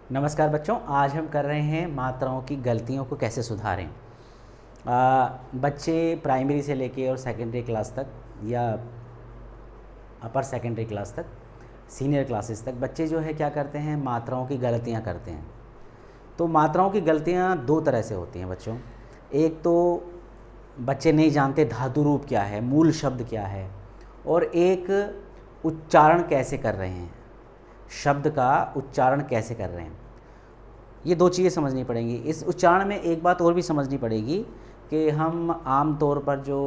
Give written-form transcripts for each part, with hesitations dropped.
नमस्कार बच्चों, आज हम कर रहे हैं मात्राओं की गलतियों को कैसे सुधारें। बच्चे प्राइमरी से लेके और सेकेंडरी क्लास तक या अपर सेकेंडरी क्लास तक, सीनियर क्लासेस तक बच्चे जो है क्या करते हैं, मात्राओं की गलतियां करते हैं। तो मात्राओं की गलतियां दो तरह से होती हैं बच्चों। एक तो बच्चे नहीं जानते धातु रूप क्या है, मूल शब्द क्या है, और एक उच्चारण कैसे कर रहे हैं, शब्द का उच्चारण कैसे कर रहे हैं। ये दो चीज़ें समझनी पड़ेंगी। इस उच्चारण में एक बात और भी समझनी पड़ेगी कि हम आम तौर पर जो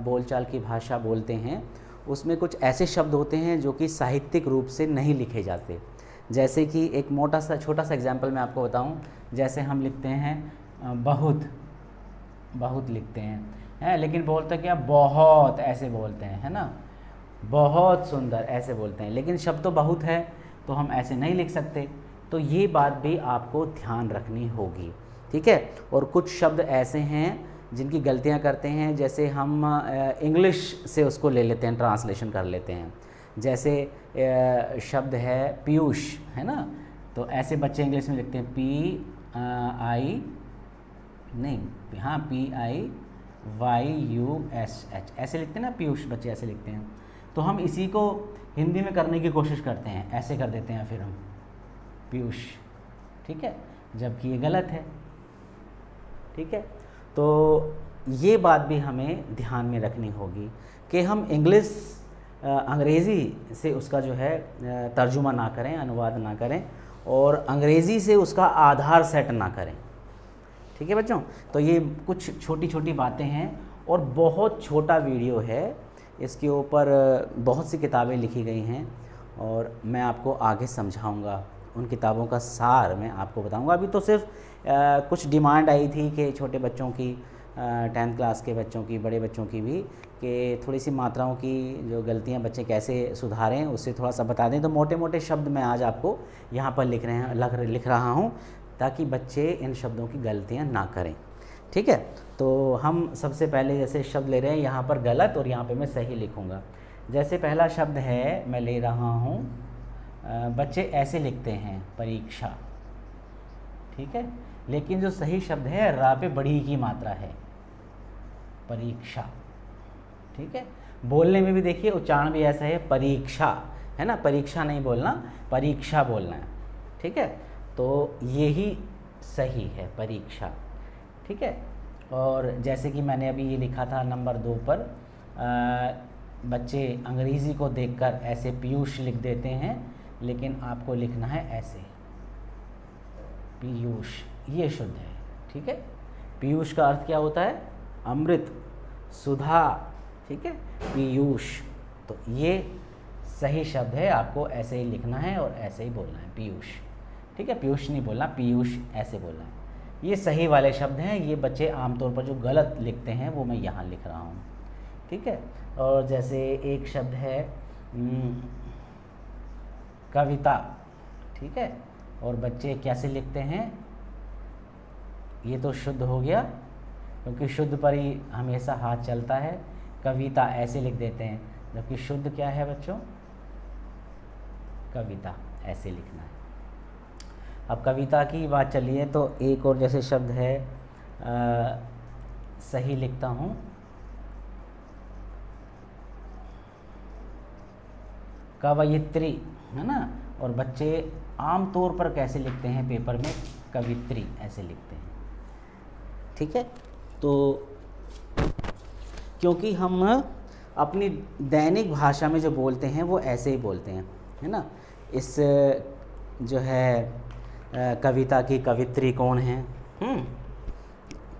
बोलचाल की भाषा बोलते हैं उसमें कुछ ऐसे शब्द होते हैं जो कि साहित्यिक रूप से नहीं लिखे जाते। जैसे कि एक छोटा सा एग्जाम्पल मैं आपको बताऊं। जैसे हम लिखते हैं बहुत, बहुत लिखते हैं लेकिन बोलते क्या, बहुत ऐसे बोलते हैं, है ना। बहुत सुंदर ऐसे बोलते हैं, लेकिन शब्द तो बहुत है तो हम ऐसे नहीं लिख सकते। तो ये बात भी आपको ध्यान रखनी होगी, ठीक है। और कुछ शब्द ऐसे हैं जिनकी गलतियां करते हैं, जैसे हम इंग्लिश से उसको ले लेते हैं, ट्रांसलेशन कर लेते हैं। जैसे शब्द है पीयूष, है ना। तो ऐसे बच्चे इंग्लिश में लिखते हैं PIYUSH ऐसे लिखते हैं ना, पीयूष बच्चे ऐसे लिखते हैं। तो हम इसी को हिंदी में करने की कोशिश करते हैं, ऐसे कर देते हैं फिर हम पीयूष, ठीक है, जबकि ये गलत है, ठीक है। तो ये बात भी हमें ध्यान में रखनी होगी कि हम अंग्रेज़ी से उसका जो है तर्जुमा ना करें, अनुवाद ना करें, और अंग्रेज़ी से उसका आधार सेट ना करें, ठीक है बच्चों। तो ये कुछ छोटी छोटी बातें हैं और बहुत छोटा वीडियो है, इसके ऊपर बहुत सी किताबें लिखी गई हैं और मैं आपको आगे समझाऊंगा। उन किताबों का सार मैं आपको बताऊंगा। अभी तो सिर्फ कुछ डिमांड आई थी कि छोटे बच्चों की, 10th क्लास के बच्चों की, बड़े बच्चों की भी, कि थोड़ी सी मात्राओं की जो गलतियां बच्चे कैसे सुधारें उससे थोड़ा सा बता दें। तो मोटे मोटे शब्द मैं आज आपको यहाँ पर लिख रहा हूँ ताकि बच्चे इन शब्दों की गलतियाँ ना करें, ठीक है। तो हम सबसे पहले जैसे शब्द ले रहे हैं, यहाँ पर गलत और यहाँ पे मैं सही लिखूँगा। जैसे पहला शब्द है, मैं ले रहा हूँ, बच्चे ऐसे लिखते हैं परीक्षा, ठीक है, लेकिन जो सही शब्द है रा पे बड़ी की मात्रा है, परीक्षा, ठीक है। बोलने में भी देखिए उच्चारण भी ऐसा है, परीक्षा, है ना, परीक्षा नहीं बोलना, परीक्षा बोलना है, ठीक है। तो यही सही है, परीक्षा, ठीक है। और जैसे कि मैंने अभी ये लिखा था नंबर 2 पर, बच्चे अंग्रेज़ी को देखकर ऐसे पीयूष लिख देते हैं, लेकिन आपको लिखना है ऐसे, पीयूष, ये शुद्ध है, ठीक है। पीयूष का अर्थ क्या होता है, अमृत, सुधा, ठीक है, पीयूष। तो ये सही शब्द है, आपको ऐसे ही लिखना है और ऐसे ही बोलना है, पीयूष, ठीक है। पीयूष नहीं बोलना, पीयूष ऐसे बोलना है। ये सही वाले शब्द हैं। ये बच्चे आमतौर पर जो गलत लिखते हैं वो मैं यहाँ लिख रहा हूँ, ठीक है। और जैसे एक शब्द है कविता, ठीक है, और बच्चे कैसे लिखते हैं, ये तो शुद्ध हो गया क्योंकि शुद्ध पर ही हमेशा हाथ चलता है। कविता ऐसे लिख देते हैं, जबकि शुद्ध क्या है बच्चों, कविता ऐसे लिखना है। अब कविता की बात चलिए तो एक और जैसे शब्द है, सही लिखता हूँ, कवयित्री, है ना। और बच्चे आमतौर पर कैसे लिखते हैं पेपर में, कवित्री ऐसे लिखते हैं, ठीक है। तो क्योंकि हम अपनी दैनिक भाषा में जो बोलते हैं वो ऐसे ही बोलते हैं, है ना। इस जो है कविता की कवित्री कौन है,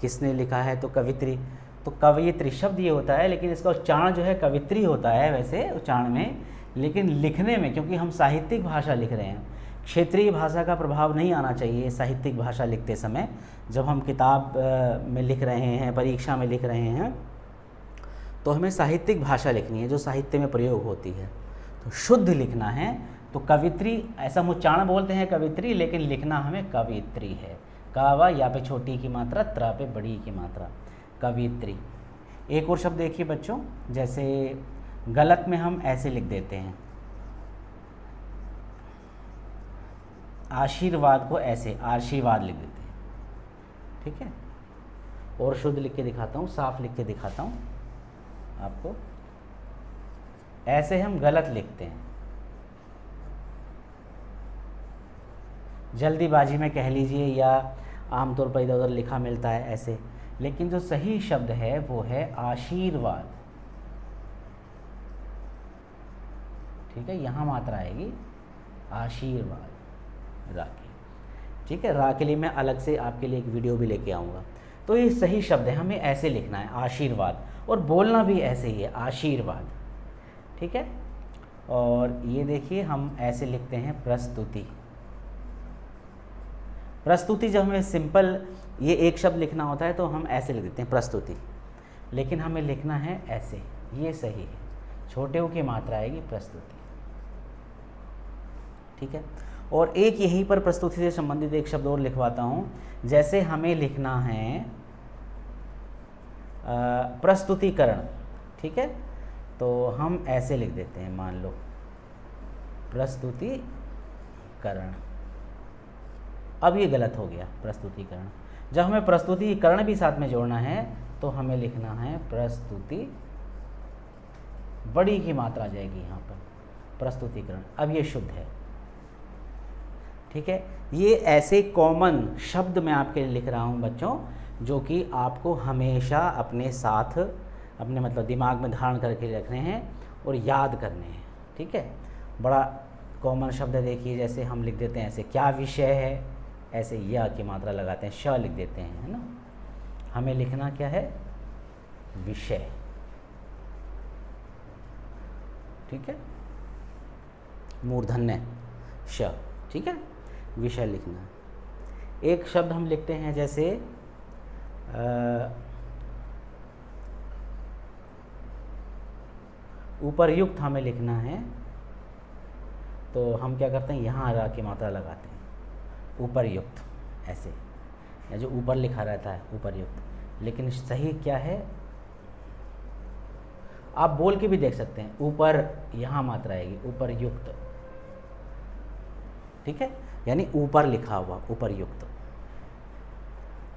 किसने लिखा है, तो कवित्री। तो कवयित्री शब्द ये होता है, लेकिन इसका उच्चारण जो है कवित्री होता है वैसे उच्चारण में, लेकिन लिखने में क्योंकि हम साहित्यिक भाषा लिख रहे हैं, क्षेत्रीय भाषा का प्रभाव नहीं आना चाहिए साहित्यिक भाषा लिखते समय। जब हम किताब में लिख रहे हैं, परीक्षा में लिख रहे हैं, तो हमें साहित्यिक भाषा लिखनी है जो साहित्य में प्रयोग होती है, तो शुद्ध लिखना है। तो कवित्री ऐसा हम उच्चारण बोलते हैं कवित्री, लेकिन लिखना हमें कवित्री है। कावा या पे छोटी की मात्रा, त्रा पे बड़ी की मात्रा, कवित्री। एक और शब्द देखिए बच्चों, जैसे गलत में हम ऐसे लिख देते हैं, आशीर्वाद को ऐसे आशीर्वाद लिख देते हैं, ठीक है। और शुद्ध लिख के दिखाता हूँ, साफ लिख के दिखाता हूँ आपको। ऐसे हम गलत लिखते हैं, जल्दीबाजी में कह लीजिए, या आमतौर पर इधर उधर लिखा मिलता है ऐसे, लेकिन जो सही शब्द है वो है आशीर्वाद, ठीक है। यहाँ मात्रा आएगी आशीर्वाद, रा की, ठीक है। रा के लिए मैं अलग से आपके लिए एक वीडियो भी लेके आऊँगा। तो ये सही शब्द है, हमें ऐसे लिखना है आशीर्वाद, और बोलना भी ऐसे ही है आशीर्वाद, ठीक है। और ये देखिए हम ऐसे लिखते हैं प्रस्तुति। प्रस्तुति जब हमें सिंपल ये एक शब्द लिखना होता है तो हम ऐसे लिख देते हैं प्रस्तुति, लेकिन हमें लिखना है ऐसे, ये सही है, छोटे ओ की मात्रा आएगी प्रस्तुति, ठीक है। और एक यहीं पर प्रस्तुति से संबंधित एक शब्द और लिखवाता हूँ। जैसे हमें लिखना है प्रस्तुतिकरण, ठीक है, तो हम ऐसे लिख देते हैं, मान लो प्रस्तुतिकरण। अब ये गलत हो गया प्रस्तुतिकरण। जब हमें प्रस्तुतिकरण भी साथ में जोड़ना है तो हमें लिखना है प्रस्तुति, बड़ी की मात्रा आ जाएगी यहाँ पर, प्रस्तुतिकरण। अब ये शुद्ध है, ठीक है। ये ऐसे कॉमन शब्द मैं आपके लिए लिख रहा हूँ बच्चों, जो कि आपको हमेशा अपने साथ, अपने मतलब दिमाग में धारण करके रखने हैं और याद करने हैं, ठीक है। बड़ा कॉमन शब्द है, देखिए जैसे हम लिख देते हैं ऐसे, क्या विषय है, ऐसे या की मात्रा लगाते हैं, श लिख देते हैं, है ना। हमें लिखना क्या है, विषय, ठीक है, मूर्धन्य श, ठीक है, विषय लिखना है। एक शब्द हम लिखते हैं जैसे उपर्युक्त हमें लिखना है, तो हम क्या करते हैं, यहाँ रा की मात्रा लगाते हैं, उपर्युक्त, ऐसे, या जो ऊपर लिखा रहता है उपर्युक्त। लेकिन सही क्या है, आप बोल के भी देख सकते हैं, ऊपर यहाँ मात्रा आएगी उपर्युक्त, ठीक है, यानी ऊपर लिखा हुआ उपर्युक्त।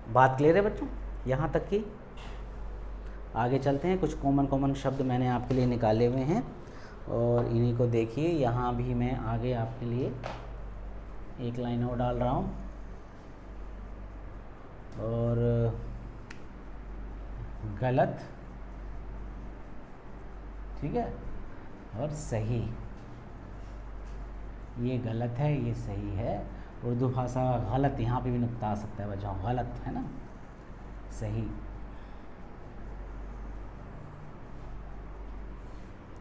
बात क्लियर है बच्चों यहाँ तक की? आगे चलते हैं, कुछ कॉमन शब्द मैंने आपके लिए निकाले हुए हैं और इन्हीं को देखिए। यहाँ भी मैं आगे आपके लिए एक लाइन और डाल रहा हूँ, और गलत, ठीक है, और सही। ये गलत है, ये सही है। उर्दू भाषा गलत, यहाँ पे भी नुक्ता आ सकता है बच्चों, गलत है ना, सही,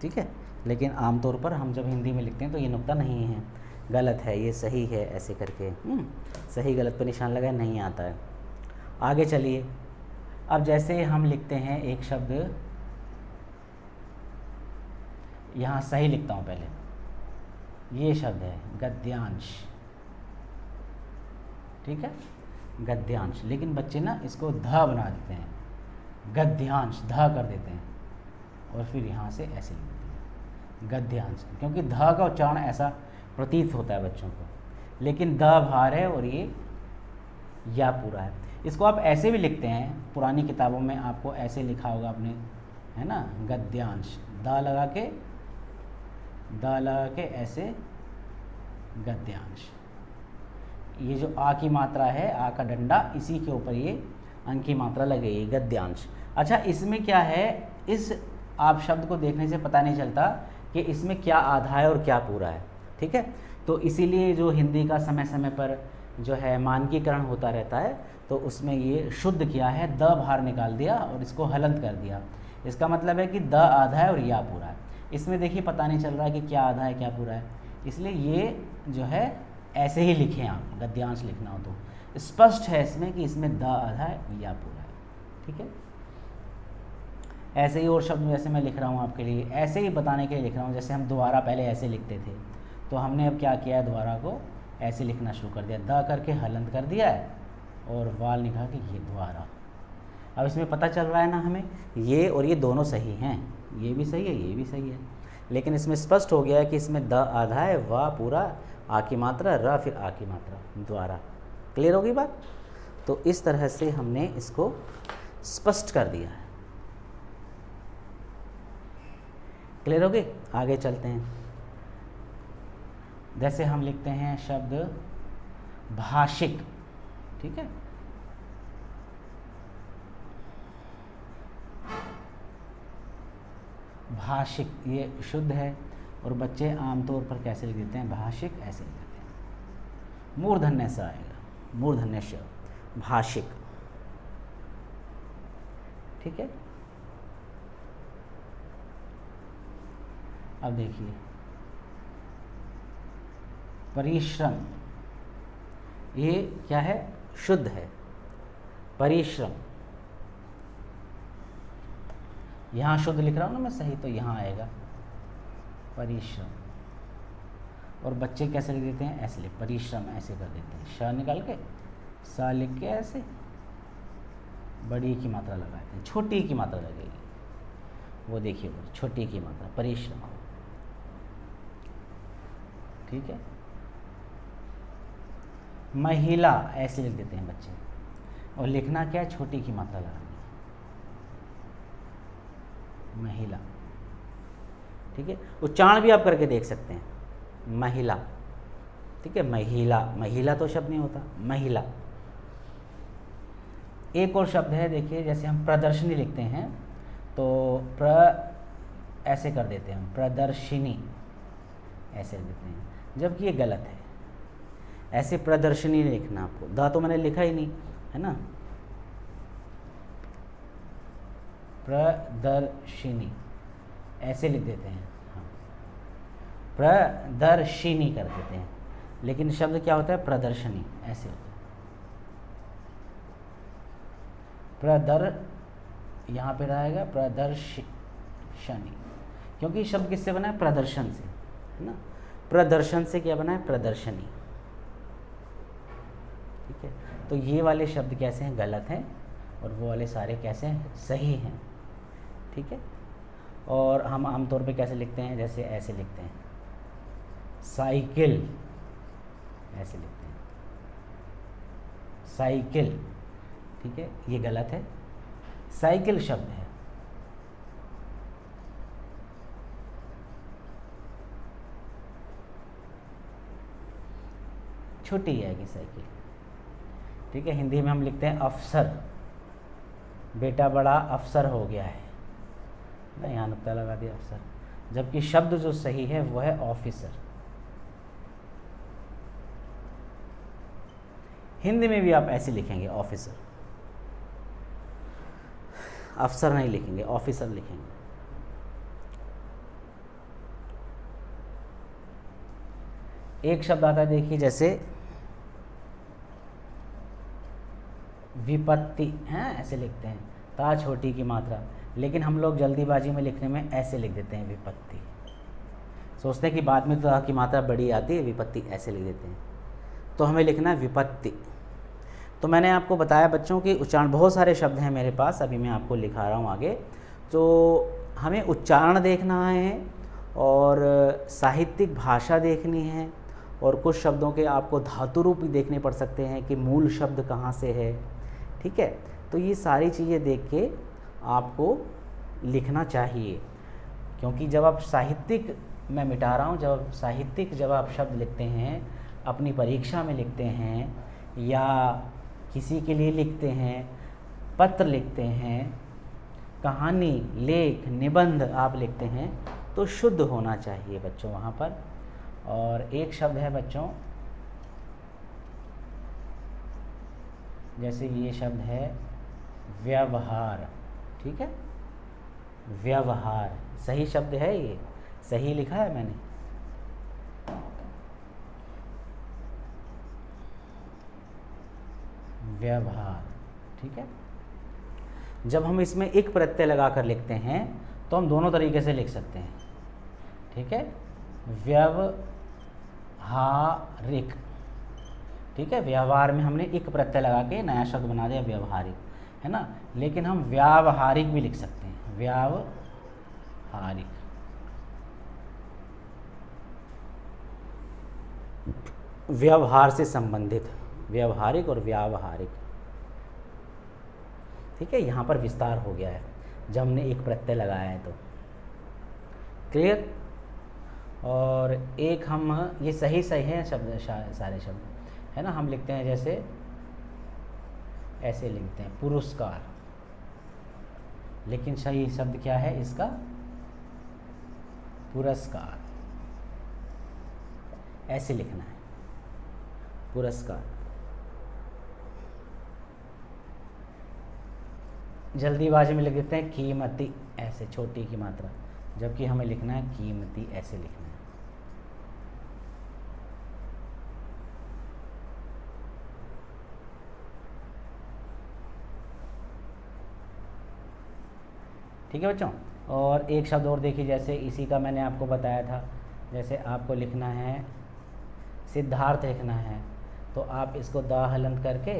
ठीक है। लेकिन आमतौर पर हम जब हिंदी में लिखते हैं तो ये नुक्ता नहीं है, गलत है, ये सही है, ऐसे करके सही गलत पर निशान लगाए नहीं आता है। आगे चलिए, अब जैसे हम लिखते हैं एक शब्द, यहाँ सही लिखता हूँ पहले, ये शब्द है गद्यांश, ठीक है, गद्यांश। लेकिन बच्चे ना इसको ध बना देते हैं, गद्यांश, ध कर देते हैं, और फिर यहाँ से ऐसे लिख देते हैं गद्यांश, क्योंकि ध का उच्चारण ऐसा प्रतीत होता है बच्चों को, लेकिन द भार है और ये या पूरा है। इसको आप ऐसे भी लिखते हैं, पुरानी किताबों में आपको ऐसे लिखा होगा आपने, है ना, गद्यांश, द लगा के ऐसे गद्यांश। ये जो आ की मात्रा है, आ का डंडा, इसी के ऊपर ये अंक की मात्रा लगेगी, गद्यांश। अच्छा, इसमें क्या है, इस आप शब्द को देखने से पता नहीं चलता कि इसमें क्या आधा है और क्या पूरा है, ठीक है। तो इसीलिए जो हिंदी का समय समय पर जो है मानकीकरण होता रहता है, तो उसमें ये शुद्ध किया है, द बाहर निकाल दिया और इसको हलंत कर दिया। इसका मतलब है कि द आधा है और या पूरा है। इसमें देखिए पता नहीं चल रहा है कि क्या आधा है क्या पूरा है, इसलिए ये जो है ऐसे ही लिखें आप, गद्यांश लिखना हो तो स्पष्ट है इसमें कि इसमें द आधा है या पूरा है, ठीक है। ऐसे ही और शब्द वैसे मैं लिख रहा हूँ आपके लिए, ऐसे ही बताने के लिए लिख रहा हूँ। जैसे हम दोबारा पहले ऐसे लिखते थे, तो हमने अब क्या किया है, दोबारा को ऐसे लिखना शुरू कर दिया, द करके हलंत कर दिया है और वाल निकाल के ये दोबारा। अब इसमें पता चल रहा है ना हमें, ये और ये दोनों सही हैं, ये भी सही है, ये भी सही है, लेकिन इसमें स्पष्ट हो गया है कि इसमें द आधा है, वा पूरा, आ की मात्रा, र फिर आ की मात्रा, द्वारा। क्लियर होगी बात? तो इस तरह से हमने इसको स्पष्ट कर दिया है। क्लियर हो गए? आगे चलते हैं। जैसे हम लिखते हैं शब्द भाषिक, ठीक है, भाषिक ये शुद्ध है, और बच्चे आमतौर पर कैसे लिख देते हैं? भाषिक, ऐसे लिख देते हैं। मूर्धन्य से आएगा, मूर्धन्य श, भाषिक, ठीक है। अब देखिए परिश्रम, ये क्या है? शुद्ध है, परिश्रम। यहाँ शुद्ध लिख रहा हूँ ना मैं सही, तो यहाँ आएगा परिश्रम। और बच्चे कैसे लिख देते हैं? ऐसे लिख, परिश्रम ऐसे कर देते हैं, श निकाल के सा लिख के ऐसे बड़ी की मात्रा लगाते हैं, छोटी की मात्रा लगेगी, वो देखिए वो छोटी की मात्रा, परिश्रम, ठीक है। महिला ऐसे लिख देते हैं बच्चे, और लिखना क्या है? छोटी की मात्रा लगानी, महिला, ठीक है। उच्चारण भी आप करके देख सकते हैं, महिला, ठीक है। महिला, महिला तो शब्द नहीं होता, महिला। एक और शब्द है, देखिए जैसे हम प्रदर्शनी लिखते हैं तो ऐसे कर देते हैं हम, प्रदर्शिनी ऐसे लिख देते हैं, जबकि ये गलत है। ऐसे प्रदर्शनी नहीं लिखना आपको, दा तो मैंने लिखा ही नहीं है ना, प्रदर्शिनी ऐसे लिख देते हैं, हाँ, प्रदर्शिनी कर देते हैं, लेकिन शब्द क्या होता है? प्रदर्शनी ऐसे होता है। यहाँ पे रहेगा प्रदर्शनी, क्योंकि शब्द किससे बना है? प्रदर्शन से, है ना। प्रदर्शन से क्या बना है? प्रदर्शनी, ठीक है। तो ये वाले शब्द कैसे हैं? गलत हैं, और वो वाले सारे कैसे हैं? सही हैं, ठीक है। और हम आमतौर पे कैसे लिखते हैं? जैसे ऐसे लिखते हैं, साइकिल ऐसे लिखते हैं, साइकिल, ठीक है, ये गलत है। साइकिल शब्द है, छोटी आएगी साइकिल, ठीक है। हिंदी में हम लिखते हैं अफसर, बेटा बड़ा अफसर हो गया है ना, यहाँ नुक्ता लगा दिया अफसर, जबकि शब्द जो सही है वो है ऑफिसर। हिंदी में भी आप ऐसे लिखेंगे ऑफिसर, अफसर नहीं लिखेंगे, ऑफिसर लिखेंगे। एक शब्द आता है, देखिए जैसे विपत्ति, हैं ऐसे लिखते हैं, ता छोटी की मात्रा, लेकिन हम लोग जल्दीबाजी में लिखने में ऐसे लिख देते हैं विपत्ति, सोचते हैं कि बाद में तो ता की मात्रा बड़ी आती है, विपत्ति ऐसे लिख देते हैं। तो हमें लिखना है विपत्ति। तो मैंने आपको बताया बच्चों कि उच्चारण, बहुत सारे शब्द हैं मेरे पास, अभी मैं आपको लिखा रहा हूँ आगे। तो हमें उच्चारण देखना है, और साहित्यिक भाषा देखनी है, और कुछ शब्दों के आपको धातु रूप भी देखने पड़ सकते हैं कि मूल शब्द कहाँ से है, ठीक है। तो ये सारी चीज़ें देख के आपको लिखना चाहिए, क्योंकि जब आप साहित्यिक, मैं मिटा रहा हूँ, जब साहित्यिक जब आप शब्द लिखते हैं, अपनी परीक्षा में लिखते हैं, या किसी के लिए लिखते हैं, पत्र लिखते हैं, कहानी, लेख, निबंध आप लिखते हैं, तो शुद्ध होना चाहिए बच्चों वहाँ पर। और एक शब्द है बच्चों, जैसे ये शब्द है व्यवहार, ठीक है, व्यवहार सही शब्द है, ये सही लिखा है मैंने, व्यवहार, ठीक है। जब हम इसमें एक प्रत्यय लगाकर लिखते हैं तो हम दोनों तरीके से लिख सकते हैं, ठीक है, व्यवहारिक, ठीक है। व्यवहार में हमने एक प्रत्यय लगा के नया शब्द बना दिया व्यवहारिक, है ना, लेकिन हम व्यावहारिक भी लिख सकते हैं, व्यावहारिक, व्यवहार से संबंधित, व्यवहारिक और व्यावहारिक। ठीक है, यहाँ पर विस्तार हो गया है जब हमने एक प्रत्यय लगाया है तो। क्लियर। और एक हम ये सही है शब्द, सारे शब्द है ना, हम लिखते हैं जैसे ऐसे लिखते हैं पुरस्कार, लेकिन सही शब्द क्या है इसका? पुरस्कार। ऐसे लिखना है पुरस्कार। जल्दीबाजी में लिख देते हैं कीमती, ऐसे छोटी की मात्रा, जबकि हमें लिखना है कीमती, ऐसे लिखना है। ठीक है बच्चों। और एक शब्द और देखिए, जैसे इसी का मैंने आपको बताया था, जैसे आपको लिखना है सिद्धार्थ लिखना है, तो आप इसको दा हलंत करके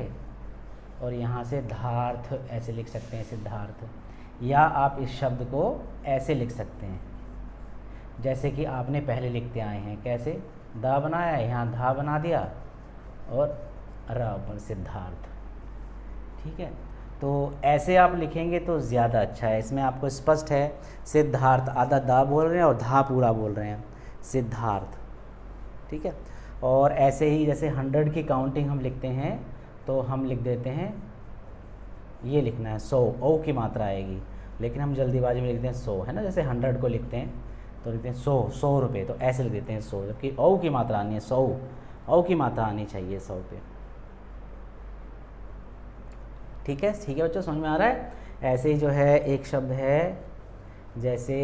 और यहाँ से धार्थ ऐसे लिख सकते हैं, सिद्धार्थ। या आप इस शब्द को ऐसे लिख सकते हैं जैसे कि आपने पहले लिखते आए हैं। कैसे? दा बनाया, यहाँ धा बना दिया और र पर सिद्धार्थ। ठीक है, तो ऐसे आप लिखेंगे तो ज़्यादा अच्छा है। इसमें आपको स्पष्ट है सिद्धार्थ, आधा दा बोल रहे हैं और धा पूरा बोल रहे हैं, सिद्धार्थ। ठीक है, और ऐसे ही जैसे 100 की काउंटिंग हम लिखते हैं तो हम लिख देते हैं, ये लिखना है 100, ओ की मात्रा आएगी, लेकिन हम जल्दीबाजी में लिखते हैं 100, है ना। जैसे 100 को लिखते हैं तो लिखते हैं 100 रुपये, तो ऐसे लिख देते हैं 100, जबकि ओ की मात्रा आनी है 100, ओ की मात्रा आनी चाहिए 100 पे। ठीक है बच्चों, समझ में आ रहा है। ऐसे ही जो है एक शब्द है जैसे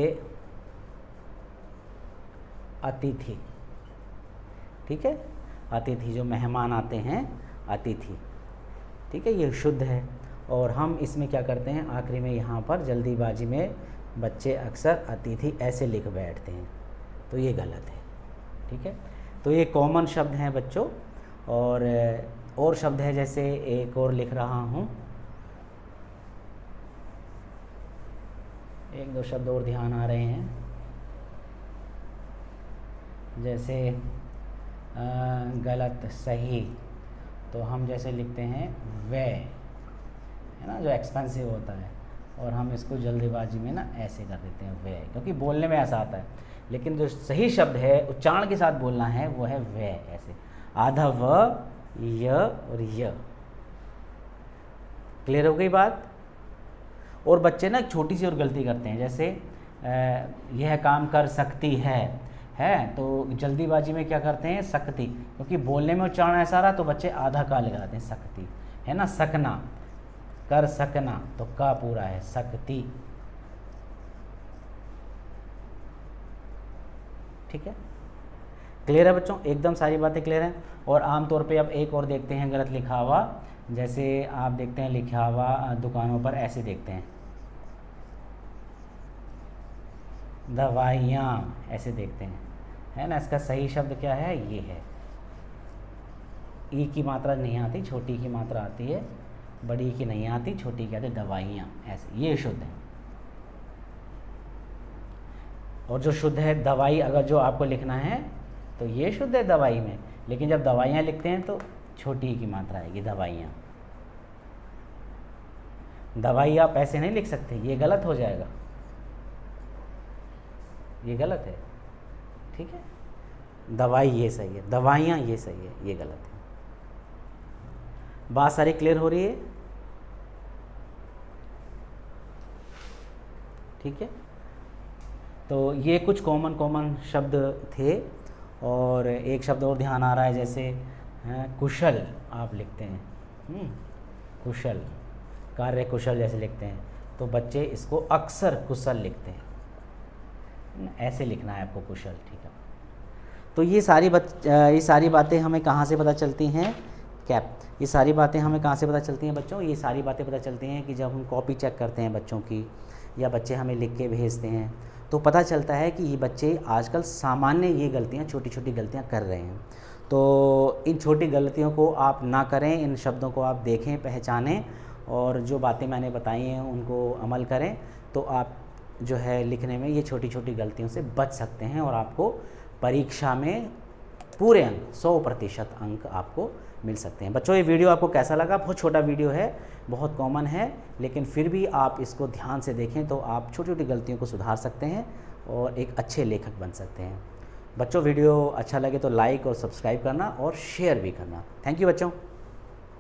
अतिथि। ठीक है, अतिथि जो मेहमान आते हैं, अतिथि। ठीक है, ये शुद्ध है। और हम इसमें क्या करते हैं, आखिरी में यहाँ पर जल्दीबाजी में बच्चे अक्सर अतिथि ऐसे लिख बैठते हैं, तो ये गलत है। ठीक है, तो ये कॉमन शब्द हैं बच्चों। और शब्द है, जैसे एक और लिख रहा हूँ, एक दो शब्द और ध्यान आ रहे हैं, जैसे गलत, सही, तो हम जैसे लिखते हैं व्यय, है ना, जो एक्सपेंसिव होता है, और हम इसको जल्दीबाजी में ना ऐसे कर देते हैं व्यय, क्योंकि बोलने में ऐसा आता है, लेकिन जो सही शब्द है उच्चारण के साथ बोलना है वो है व्यय, ऐसे आधा व, य और य। क्लियर हो गई बात। और बच्चे ना छोटी सी और गलती करते हैं, जैसे यह काम कर सकती है, तो जल्दीबाजी में क्या करते हैं सकती, क्योंकि बोलने में उच्चारण ऐसा रहा तो बच्चे आधा का लगाते हैं सकती, है ना। सकना, कर सकना, तो का पूरा है सकती। ठीक है, क्लियर है बच्चों, एकदम सारी बातें क्लियर हैं। और आमतौर पे अब एक और देखते हैं गलत लिखा हुआ, जैसे आप देखते हैं लिखा हुआ दुकानों पर ऐसे देखते हैं दवाइयाँ, ऐसे देखते हैं, है ना। इसका सही शब्द क्या है, ये है। ई की मात्रा नहीं आती, छोटी की मात्रा आती है, बड़ी की नहीं आती, छोटी की आती है, दवाइयाँ, ऐसे, ये शुद्ध है। और जो शुद्ध है दवाई, अगर जो आपको लिखना है तो ये शुद्ध है दवाई में, लेकिन जब दवाइयाँ लिखते हैं तो छोटी की मात्रा आएगी, दवाइयाँ। दवाई आप ऐसे नहीं लिख सकते, ये गलत हो जाएगा, ये गलत है। ठीक है, दवाई ये सही है, दवाइयाँ ये सही है, ये गलत है। बात सारी क्लियर हो रही है। ठीक है, तो ये कुछ कॉमन शब्द थे। और एक शब्द और ध्यान आ रहा है, जैसे कुशल आप लिखते हैं, कुशल, कार्य कुशल जैसे लिखते हैं, तो बच्चे इसको अक्सर कुशल लिखते हैं, ऐसे लिखना है आपको कुशल। ठीक है, तो ये सारी बातें हमें कहाँ से पता चलती हैं, ये सारी बातें हमें कहाँ से पता चलती हैं बच्चों, ये सारी बातें पता चलती हैं कि जब हम कॉपी चेक करते हैं बच्चों की, या बच्चे हमें लिख के भेजते हैं, तो पता चलता है कि ये बच्चे आजकल सामान्य ये गलतियाँ, छोटी छोटी गलतियाँ कर रहे हैं। तो इन छोटी गलतियों को आप ना करें, इन शब्दों को आप देखें, पहचानें, और जो बातें मैंने बताई हैं उनको अमल करें, तो आप जो है लिखने में ये छोटी छोटी गलतियों से बच सकते हैं, और आपको परीक्षा में पूरे अंक 100% अंक आपको मिल सकते हैं। बच्चों ये वीडियो आपको कैसा लगा? बहुत छोटा वीडियो है, बहुत कॉमन है, लेकिन फिर भी आप इसको ध्यान से देखें तो आप छोटी छोटी गलतियों को सुधार सकते हैं और एक अच्छे लेखक बन सकते हैं। बच्चों वीडियो अच्छा लगे तो लाइक और सब्सक्राइब करना और शेयर भी करना। थैंक यू बच्चों।